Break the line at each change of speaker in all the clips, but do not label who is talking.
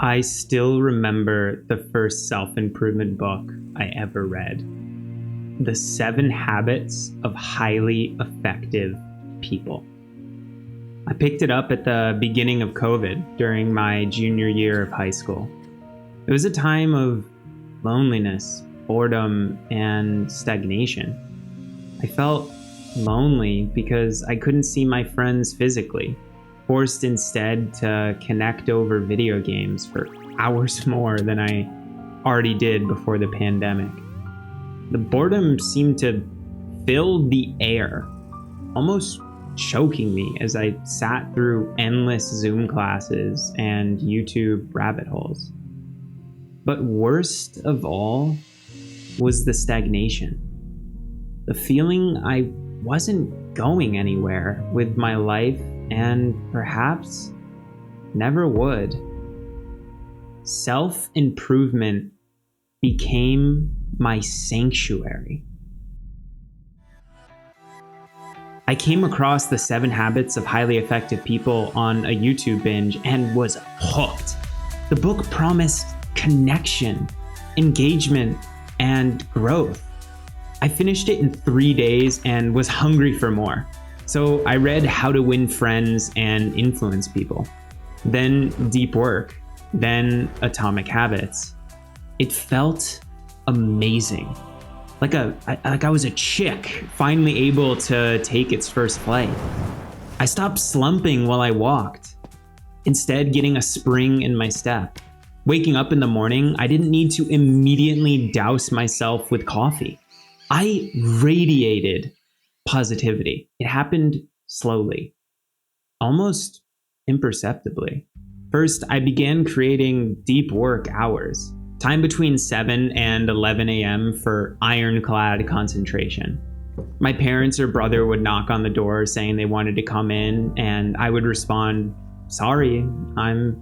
I still remember the first self-improvement book I ever read. The 7 Habits of Highly Effective People. I picked it up at the beginning of COVID during my junior year of high school. It was a time of loneliness, boredom, and stagnation. I felt lonely because I couldn't see my friends physically, forced instead to connect over video games for hours more than I already did before the pandemic. The boredom seemed to fill the air, almost choking me as I sat through endless Zoom classes and YouTube rabbit holes. But worst of all was the stagnation. The feeling I wasn't going anywhere with my life and perhaps never would. Self-improvement became my sanctuary. I came across the 7 Habits of Highly Effective People on a YouTube binge and was hooked. The book promised connection, engagement, and growth. I finished it in 3 days and was hungry for more. So I read How to Win Friends and Influence People, then Deep Work, then Atomic Habits. It felt amazing. Like I was a chick finally able to take its first flight. I stopped slumping while I walked, instead getting a spring in my step. Waking up in the morning, I didn't need to immediately douse myself with coffee. I radiated positivity. It happened slowly, almost imperceptibly. First, I began creating deep work hours, time between 7 and 11 a.m. for ironclad concentration. My parents or brother would knock on the door saying they wanted to come in, and I would respond, "Sorry, I'm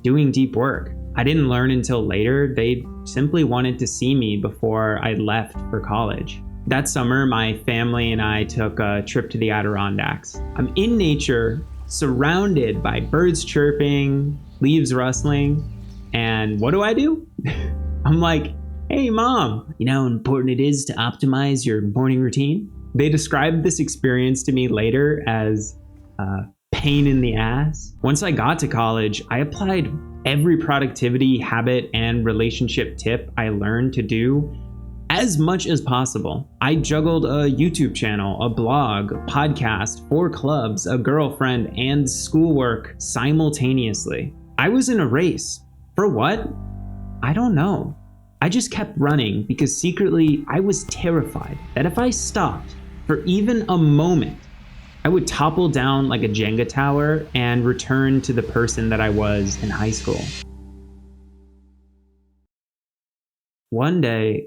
doing deep work." I didn't learn until later. They simply wanted to see me before I left for college. That summer, my family and I took a trip to the Adirondacks. I'm in nature, surrounded by birds chirping, leaves rustling, and what do? I'm like, "Hey mom, you know how important it is to optimize your morning routine?" They described this experience to me later as a pain in the ass. Once I got to college, I applied every productivity, habit, and relationship tip I learned to do as much as possible. I juggled a YouTube channel, a blog, a podcast, 4 clubs, a girlfriend, and schoolwork simultaneously. I was in a race. For what? I don't know. I just kept running because secretly I was terrified that if I stopped for even a moment, I would topple down like a Jenga tower and return to the person that I was in high school. One day,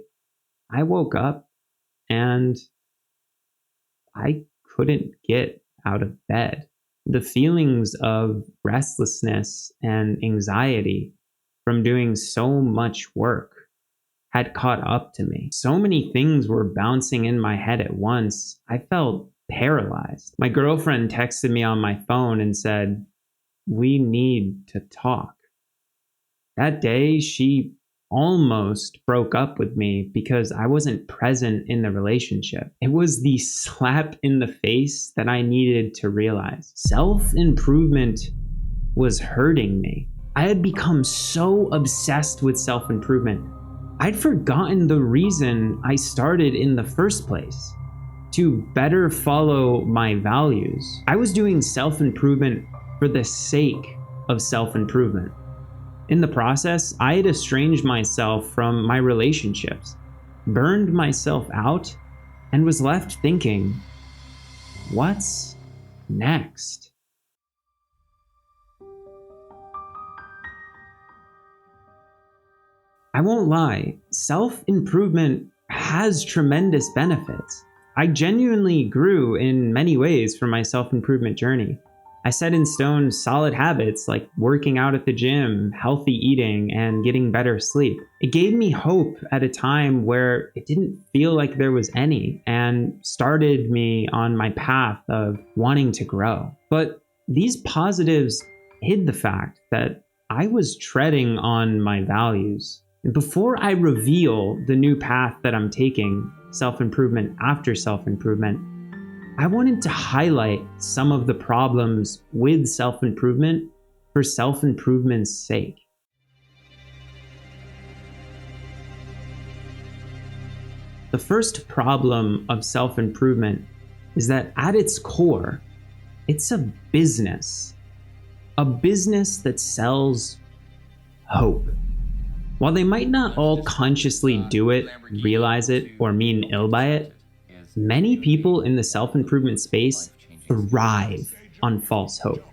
I woke up and I couldn't get out of bed. The feelings of restlessness and anxiety from doing so much work had caught up to me. So many things were bouncing in my head at once. I felt paralyzed. My girlfriend texted me on my phone and said, "We need to talk." That day, she almost broke up with me because I wasn't present in the relationship. It was the slap in the face that I needed to realize. Self-improvement was hurting me. I had become so obsessed with self-improvement, I'd forgotten the reason I started in the first place: to better follow my values. I was doing self-improvement for the sake of self-improvement. In the process, I had estranged myself from my relationships, burned myself out, and was left thinking, what's next? I won't lie, self-improvement has tremendous benefits. I genuinely grew in many ways from my self-improvement journey. I set in stone solid habits like working out at the gym, healthy eating, and getting better sleep. It gave me hope at a time where it didn't feel like there was any, and started me on my path of wanting to grow. But these positives hid the fact that I was treading on my values. And before I reveal the new path that I'm taking, self-improvement after self-improvement, I wanted to highlight some of the problems with self-improvement for self-improvement's sake. The first problem of self-improvement is that at its core, it's a business that sells hope. While they might not all consciously do it, realize it, or mean ill by it, many people in the self-improvement space thrive on false hope.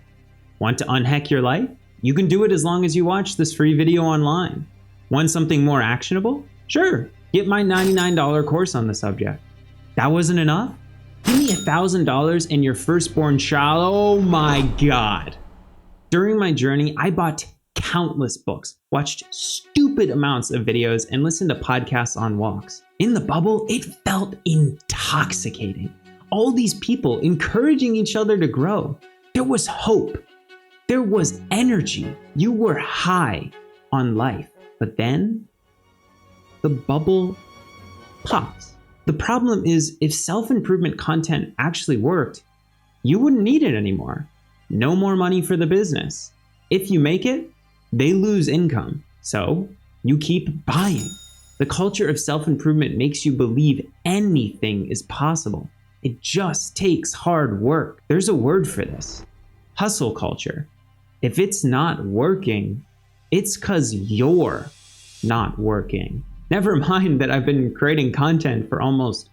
Want to unheck your life? You can do it as long as you watch this free video online. Want something more actionable? Sure, get my $99 course on the subject. That wasn't enough? Give me $1,000 and your firstborn child. Oh my God. During my journey, I bought countless books, watched stupid amounts of videos, and listened to podcasts on walks. In the bubble, it felt intoxicating. All these people encouraging each other to grow. There was hope. There was energy. You were high on life. But then, the bubble pops. The problem is, if self-improvement content actually worked, you wouldn't need it anymore. No more money for the business. If you make it, they lose income. So you keep buying. The culture of self-improvement makes you believe anything is possible. It just takes hard work. There's a word for this. Hustle culture. If it's not working, it's 'cause you're not working. Never mind that I've been creating content for almost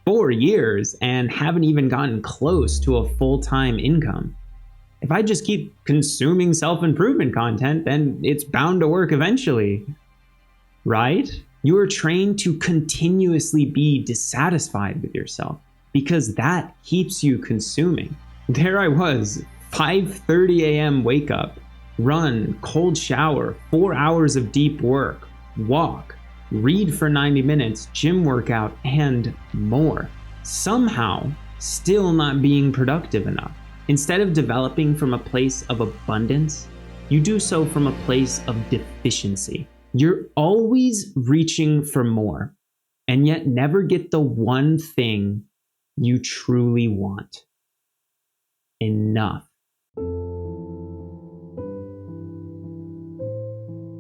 4 years and haven't even gotten close to a full-time income. If I just keep consuming self-improvement content, then it's bound to work eventually, right? You are trained to continuously be dissatisfied with yourself because that keeps you consuming. There I was, 5:30 a.m. wake up, run, cold shower, 4 hours of deep work, walk, read for 90 minutes, gym workout, and more. Somehow, still not being productive enough. Instead of developing from a place of abundance, you do so from a place of deficiency. You're always reaching for more, and yet never get the one thing you truly want. Enough.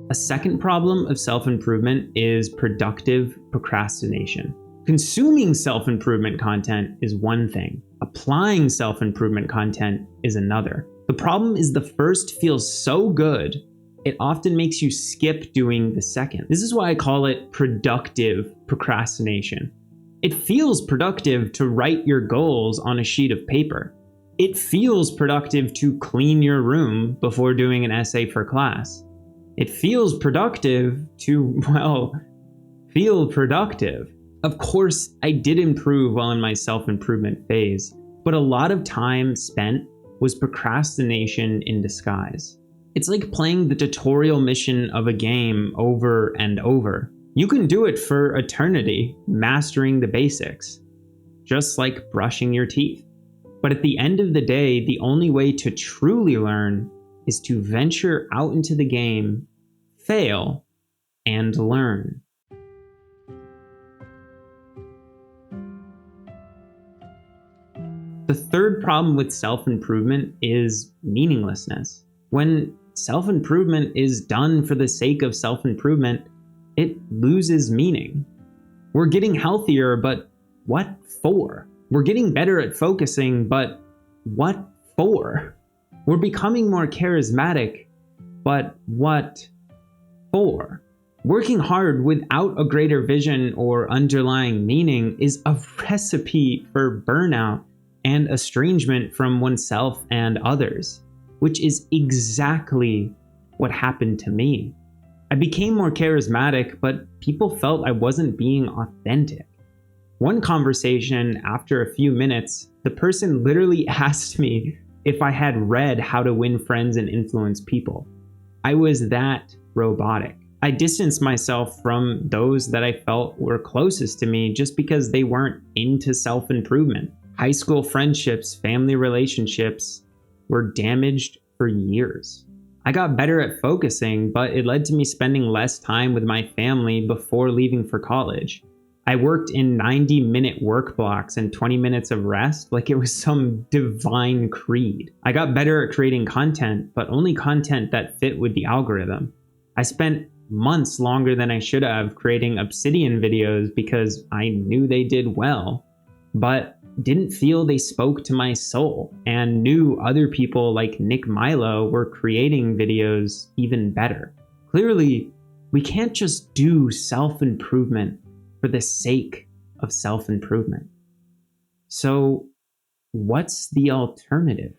A second problem of self-improvement is productive procrastination. Consuming self-improvement content is one thing. Applying self-improvement content is another. The problem is the first feels so good, it often makes you skip doing the second. This is why I call it productive procrastination. It feels productive to write your goals on a sheet of paper. It feels productive to clean your room before doing an essay for class. It feels productive to, well, feel productive. Of course, I did improve while in my self-improvement phase, but a lot of time spent was procrastination in disguise. It's like playing the tutorial mission of a game over and over. You can do it for eternity, mastering the basics, just like brushing your teeth. But at the end of the day, the only way to truly learn is to venture out into the game, fail, and learn. The third problem with self-improvement is meaninglessness. When self-improvement is done for the sake of self-improvement, it loses meaning. We're getting healthier, but what for? We're getting better at focusing, but what for? We're becoming more charismatic, but what for? Working hard without a greater vision or underlying meaning is a recipe for burnout and estrangement from oneself and others, which is exactly what happened to me. I became more charismatic, but people felt I wasn't being authentic. One conversation, after a few minutes, the person literally asked me if I had read How to Win Friends and Influence People. I was that robotic. I distanced myself from those that I felt were closest to me just because they weren't into self-improvement. High school friendships, family relationships were damaged for years. I got better at focusing, but it led to me spending less time with my family before leaving for college. I worked in 90-minute work blocks and 20 minutes of rest like it was some divine creed. I got better at creating content, but only content that fit with the algorithm. I spent months longer than I should have creating Obsidian videos because I knew they did well, but didn't feel they spoke to my soul, and knew other people like Nick Milo were creating videos even better. Clearly, we can't just do self-improvement for the sake of self-improvement. So, what's the alternative?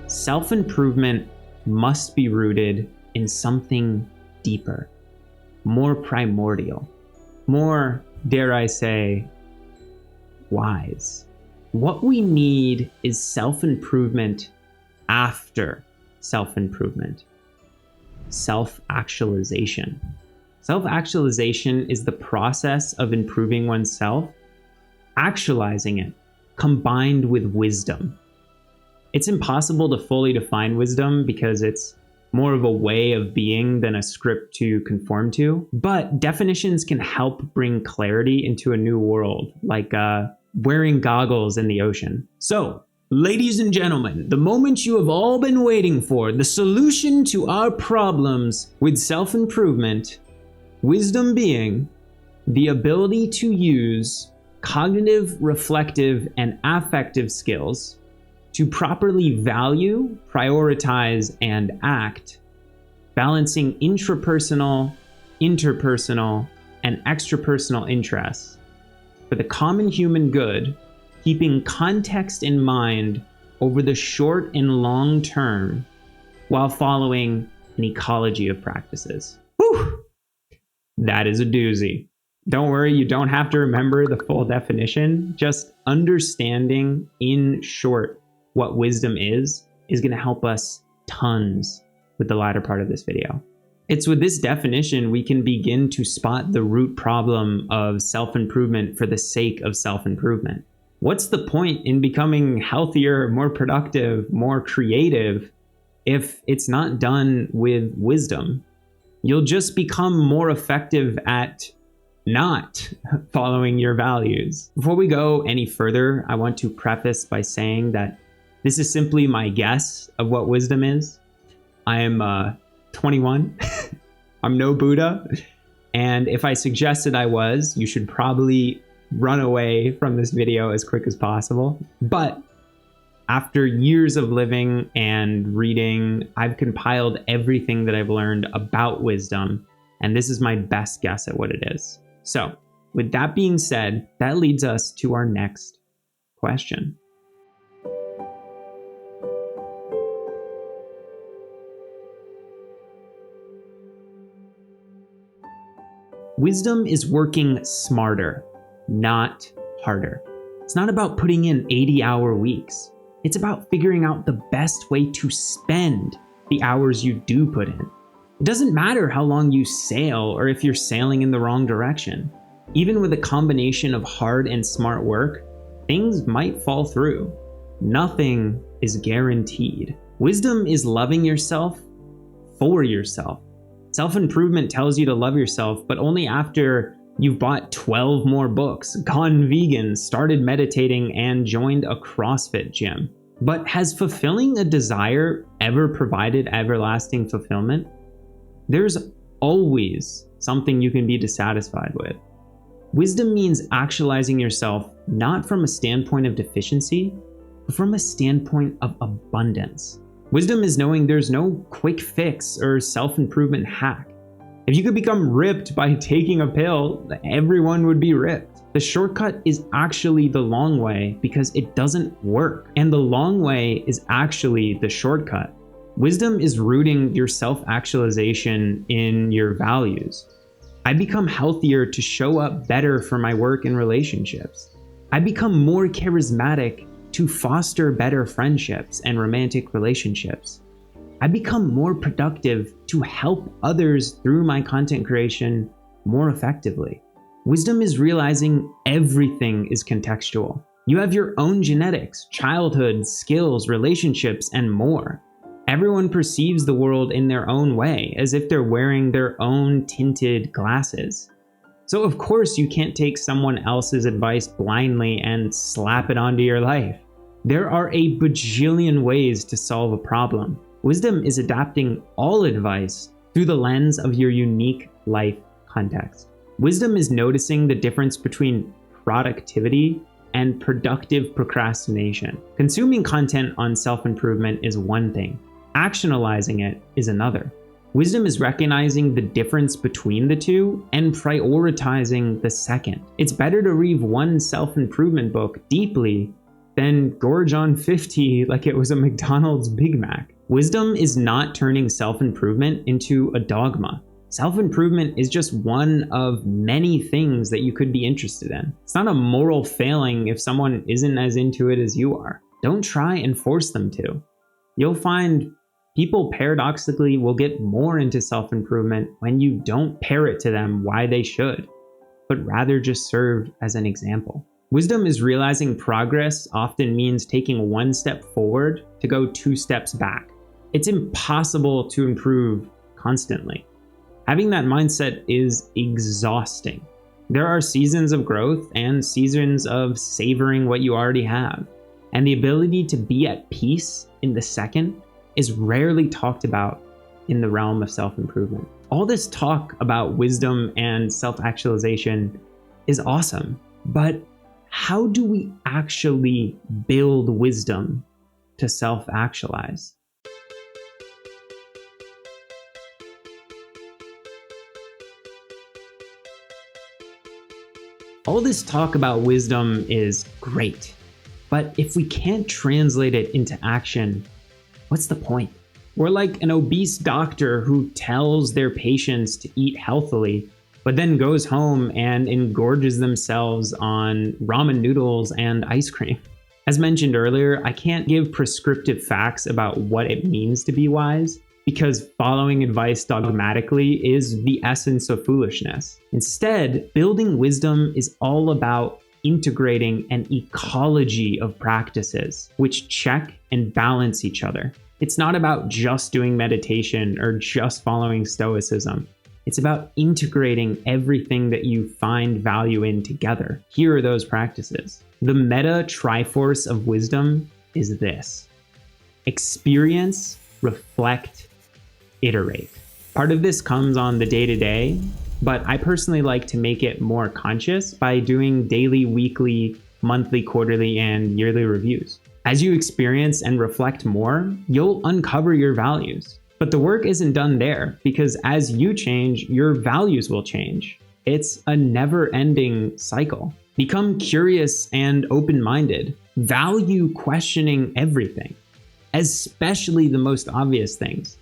Self-improvement must be rooted in something deeper, more primordial, more, dare I say, wise. What we need is self-improvement after self-improvement. Self-actualization. Self-actualization is the process of improving oneself, actualizing it, combined with wisdom. It's impossible to fully define wisdom because it's more of a way of being than a script to conform to, but definitions can help bring clarity into a new world, like wearing goggles in the ocean. So, ladies and gentlemen, the moment you have all been waiting for, the solution to our problems with self-improvement, wisdom being the ability to use cognitive, reflective, and affective skills to properly value, prioritize, and act, balancing intrapersonal, interpersonal, and extrapersonal interests for the common human good, keeping context in mind over the short and long term while following an ecology of practices. Whew! That is a doozy. Don't worry, you don't have to remember the full definition. Just understanding in short what wisdom is going to help us tons with the latter part of this video. It's with this definition we can begin to spot the root problem of self-improvement for the sake of self-improvement. What's the point in becoming healthier, more productive, more creative if it's not done with wisdom? You'll just become more effective at not following your values. Before we go any further, I want to preface by saying that this is simply my guess of what wisdom is. I am 21. I'm no Buddha. And if I suggested I was, you should probably run away from this video as quick as possible. But after years of living and reading, I've compiled everything that I've learned about wisdom, and this is my best guess at what it is. So, with that being said, that leads us to our next question. Wisdom is working smarter, not harder. It's not about putting in 80-hour weeks. It's about figuring out the best way to spend the hours you do put in. It doesn't matter how long you sail or if you're sailing in the wrong direction. Even with a combination of hard and smart work, things might fall through. Nothing is guaranteed. Wisdom is loving yourself for yourself. Self-improvement tells you to love yourself, but only after you've bought 12 more books, gone vegan, started meditating, and joined a CrossFit gym. But has fulfilling a desire ever provided everlasting fulfillment? There's always something you can be dissatisfied with. Wisdom means actualizing yourself not from a standpoint of deficiency, but from a standpoint of abundance. Wisdom is knowing there's no quick fix or self-improvement hack. If you could become ripped by taking a pill, everyone would be ripped. The shortcut is actually the long way because it doesn't work. And the long way is actually the shortcut. Wisdom is rooting your self-actualization in your values. I become healthier to show up better for my work and relationships. I become more charismatic to foster better friendships and romantic relationships. I become more productive to help others through my content creation more effectively. Wisdom is realizing everything is contextual. You have your own genetics, childhood, skills, relationships, and more. Everyone perceives the world in their own way, as if they're wearing their own tinted glasses. So of course you can't take someone else's advice blindly and slap it onto your life. There are a bajillion ways to solve a problem. Wisdom is adapting all advice through the lens of your unique life context. Wisdom is noticing the difference between productivity and productive procrastination. Consuming content on self-improvement is one thing. Actionalizing it is another. Wisdom is recognizing the difference between the two and prioritizing the second. It's better to read one self-improvement book deeply than gorge on 50 like it was a McDonald's Big Mac. Wisdom is not turning self-improvement into a dogma. Self-improvement is just one of many things that you could be interested in. It's not a moral failing if someone isn't as into it as you are. Don't try and force them to. You'll find people paradoxically will get more into self-improvement when you don't parrot to them why they should, but rather just serve as an example. Wisdom is realizing progress often means taking one step forward to go 2 steps back. It's impossible to improve constantly. Having that mindset is exhausting. There are seasons of growth and seasons of savoring what you already have. And the ability to be at peace in the second is rarely talked about in the realm of self-improvement. All this talk about wisdom and self-actualization is awesome, but how do we actually build wisdom to self-actualize? All this talk about wisdom is great, but if we can't translate it into action, what's the point? We're like an obese doctor who tells their patients to eat healthily, but then goes home and engorges themselves on ramen noodles and ice cream. As mentioned earlier, I can't give prescriptive facts about what it means to be wise, because following advice dogmatically is the essence of foolishness. Instead, building wisdom is all about integrating an ecology of practices which check and balance each other. It's not about just doing meditation or just following stoicism. It's about integrating everything that you find value in together. Here are those practices. The meta triforce of wisdom is this: experience, reflect, iterate. Part of this comes on the day-to-day, but I personally like to make it more conscious by doing daily, weekly, monthly, quarterly, and yearly reviews. As you experience and reflect more, you'll uncover your values. But the work isn't done there, because as you change, your values will change. It's a never-ending cycle. Become curious and open-minded. Value questioning everything, especially the most obvious things.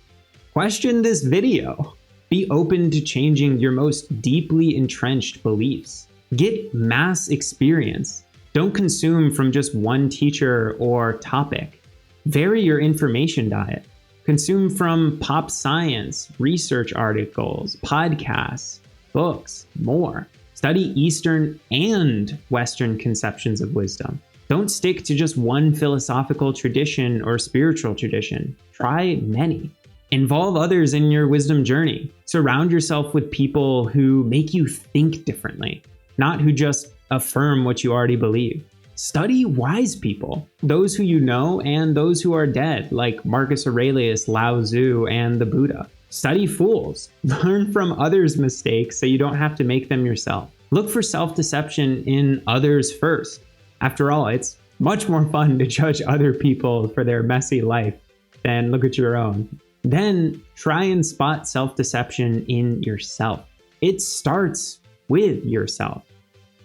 Question this video. Be open to changing your most deeply entrenched beliefs. Get mass experience. Don't consume from just one teacher or topic. Vary your information diet. Consume from pop science, research articles, podcasts, books, more. Study Eastern and Western conceptions of wisdom. Don't stick to just one philosophical tradition or spiritual tradition. Try many. Involve others in your wisdom journey. Surround yourself with people who make you think differently, not who just affirm what you already believe. Study wise people, those who you know and those who are dead, like Marcus Aurelius, Lao Tzu, and the Buddha. Study fools. Learn from others' mistakes so you don't have to make them yourself. Look for self-deception in others first. After all, it's much more fun to judge other people for their messy life than look at your own. Then try and spot self-deception in yourself. It starts with yourself.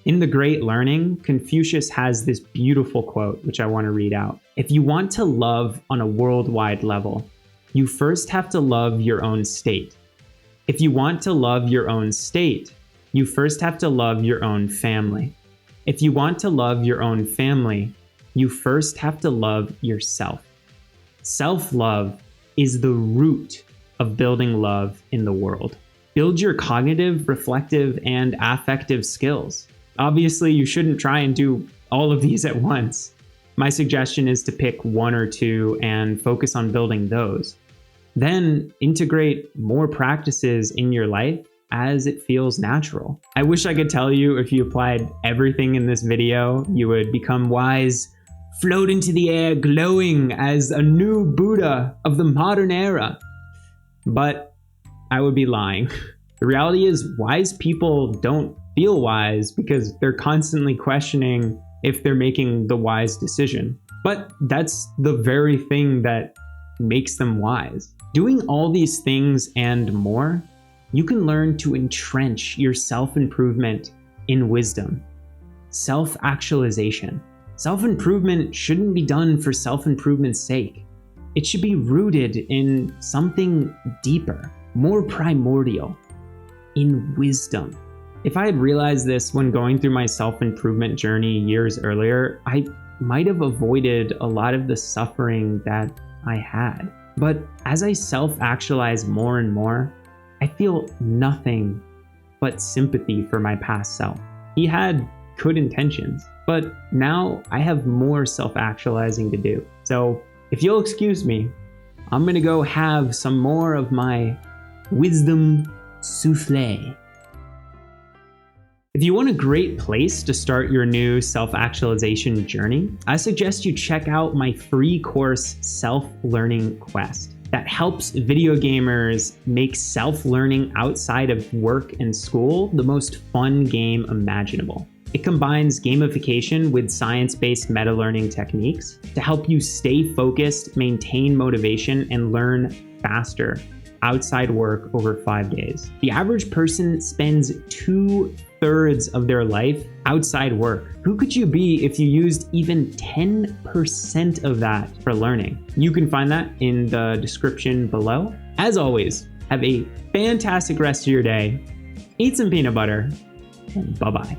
In The Great Learning, Confucius has this beautiful quote, which I want to read out. If you want to love on a worldwide level, you first have to love your own state. If you want to love your own state, you first have to love your own family. If you want to love your own family, you first have to love yourself. Self-love is the root of building love in the world. Build your cognitive, reflective, and affective skills. Obviously, you shouldn't try and do all of these at once. My suggestion is to pick one or two and focus on building those. Then integrate more practices in your life as it feels natural. I wish I could tell you if you applied everything in this video, you would become wise, float into the air glowing as a new Buddha of the modern era. But I would be lying. The reality is, wise people don't feel wise because they're constantly questioning if they're making the wise decision. But that's the very thing that makes them wise. Doing all these things and more, you can learn to entrench your self-improvement in wisdom. Self-actualization. Self-improvement shouldn't be done for self-improvement's sake. It should be rooted in something deeper, more primordial, in wisdom. If I had realized this when going through my self-improvement journey years earlier, I might have avoided a lot of the suffering that I had. But as I self-actualize more and more, I feel nothing but sympathy for my past self. He had good intentions, but now I have more self-actualizing to do. So if you'll excuse me, I'm gonna go have some more of my wisdom soufflé. If you want a great place to start your new self-actualization journey, I suggest you check out my free course, Self-Learning Quest, that helps video gamers make self-learning outside of work and school the most fun game imaginable. It combines gamification with science-based meta-learning techniques to help you stay focused, maintain motivation, and learn faster outside work over 5 days. The average person spends 2/3 of their life outside work. Who could you be if you used even 10% of that for learning? You can find that in the description below. As always, have a fantastic rest of your day. Eat some peanut butter, and bye-bye.